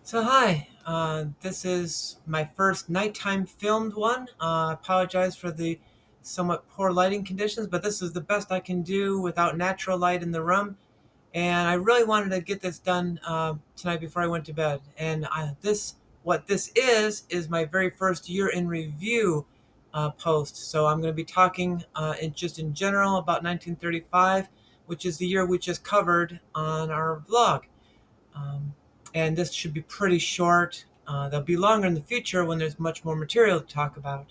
So hi, this is my first nighttime filmed one. I apologize for the somewhat poor lighting conditions, but this is the best I can do without natural light in the room. And I really wanted to get this done tonight before I went to bed. And what this is my very first year in review post. So I'm going to be talking in general about 1935, which is the year we just covered on our vlog. Um, and this should be pretty short. They'll be longer in the future when there's much more material to talk about.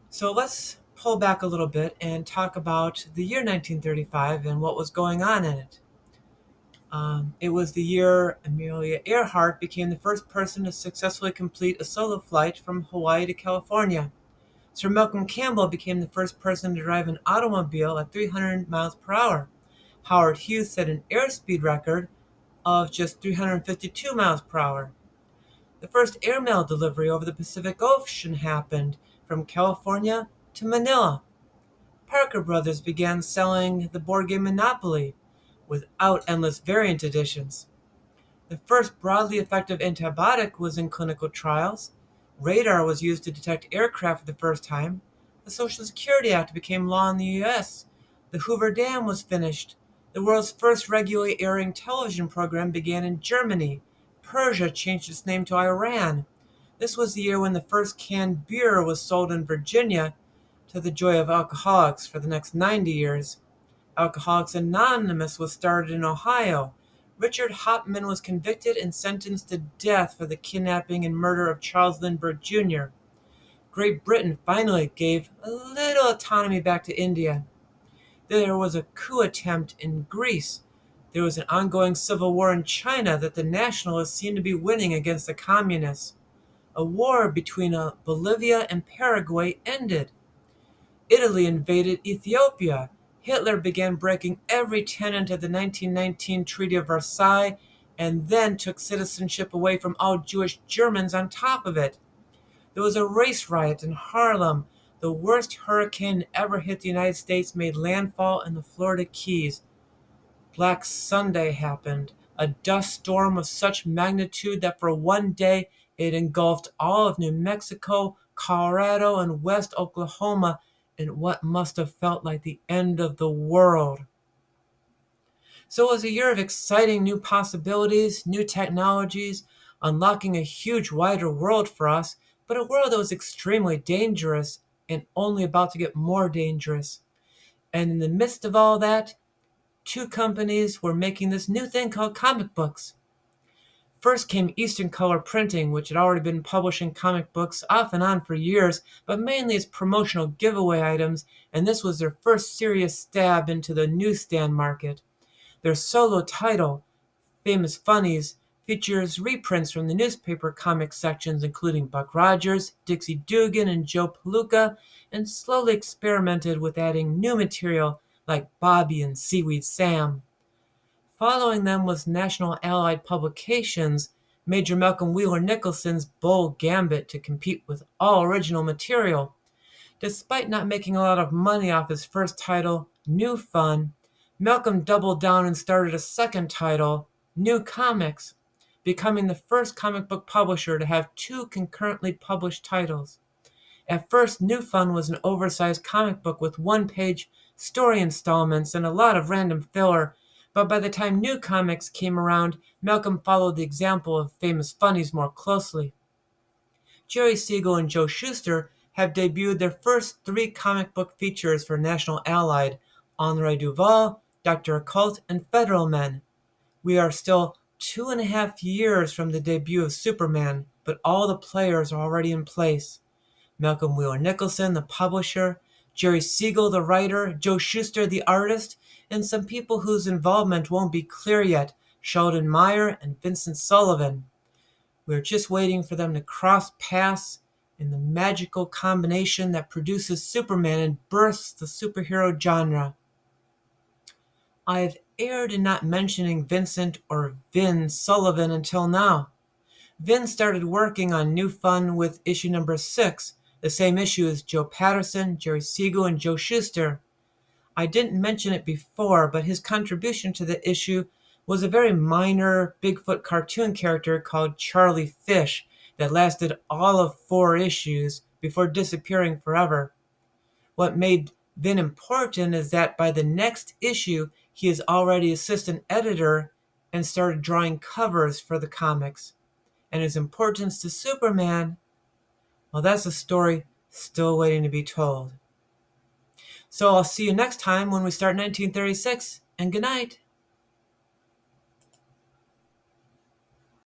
So let's pull back a little bit and talk about the year 1935 and what was going on in it. It was the year Amelia Earhart became the first person to successfully complete a solo flight from Hawaii to California. Sir Malcolm Campbell became the first person to drive an automobile at 300 miles per hour. Howard Hughes set an airspeed record of just 352 miles per hour. The first airmail delivery over the Pacific Ocean happened from California to Manila. Parker Brothers began selling the board game Monopoly without endless variant editions. The first broadly effective antibiotic was in clinical trials. Radar was used to detect aircraft for the first time. The Social Security Act became law in the U.S. The Hoover Dam was finished. The world's first regularly airing television program began in Germany. Persia changed its name to Iran. This was the year when the first canned beer was sold in Virginia, to the joy of alcoholics for the next 90 years. Alcoholics Anonymous was started in Ohio. Richard Hopman was convicted and sentenced to death for the kidnapping and murder of Charles Lindbergh Jr. Great Britain finally gave a little autonomy back to India. There was a coup attempt in Greece. There was an ongoing civil war in China that the nationalists seemed to be winning against the communists. A war between Bolivia and Paraguay ended. Italy invaded Ethiopia. Hitler began breaking every tenet of the 1919 Treaty of Versailles and then took citizenship away from all Jewish Germans on top of it. There was a race riot in Harlem. The worst hurricane ever hit the United States made landfall in the Florida Keys. Black Sunday happened, a dust storm of such magnitude that for one day it engulfed all of New Mexico, Colorado, and West Oklahoma in what must have felt like the end of the world. So it was a year of exciting new possibilities, new technologies, unlocking a huge wider world for us, but a world that was extremely dangerous and only about to get more dangerous. And in the midst of all that, two companies were making this new thing called comic books. First came Eastern Color Printing, which had already been publishing comic books off and on for years, but mainly as promotional giveaway items, and this was their first serious stab into the newsstand market. Their solo title, Famous Funnies, features reprints from the newspaper comic sections including Buck Rogers, Dixie Dugan, and Joe Palooka, and slowly experimented with adding new material like Bobby and Seaweed Sam. Following them was National Allied Publications, Major Malcolm Wheeler Nicholson's bold gambit to compete with all original material. Despite not making a lot of money off his first title, New Fun, Malcolm doubled down and started a second title, New Comics, becoming the first comic book publisher to have two concurrently published titles. At first, New Fun was an oversized comic book with one-page story installments and a lot of random filler, but by the time New Comics came around, Malcolm followed the example of Famous Funnies more closely. Jerry Siegel and Joe Shuster have debuted their first three comic book features for National Allied: Henri Duval, Dr. Occult, and Federal Men. We are still 2.5 years from the debut of Superman, but all the players are already in place. Malcolm Wheeler Nicholson, the publisher, Jerry Siegel, the writer, Joe Shuster, the artist, and some people whose involvement won't be clear yet, Sheldon Meyer and Vincent Sullivan. We're just waiting for them to cross paths in the magical combination that produces Superman and births the superhero genre. I've erred in not mentioning Vincent or Vin Sullivan until now. Vin started working on New Fun with issue number 6, the same issue as Joe Patterson, Jerry Siegel, and Joe Shuster. I didn't mention it before, but his contribution to the issue was a very minor Bigfoot cartoon character called Charlie Fish that lasted all of 4 issues before disappearing forever. What made Vin important is that by the next issue, he is already assistant editor and started drawing covers for the comics. And his importance to Superman, well, that's a story still waiting to be told. So I'll see you next time when we start 1936, and good night.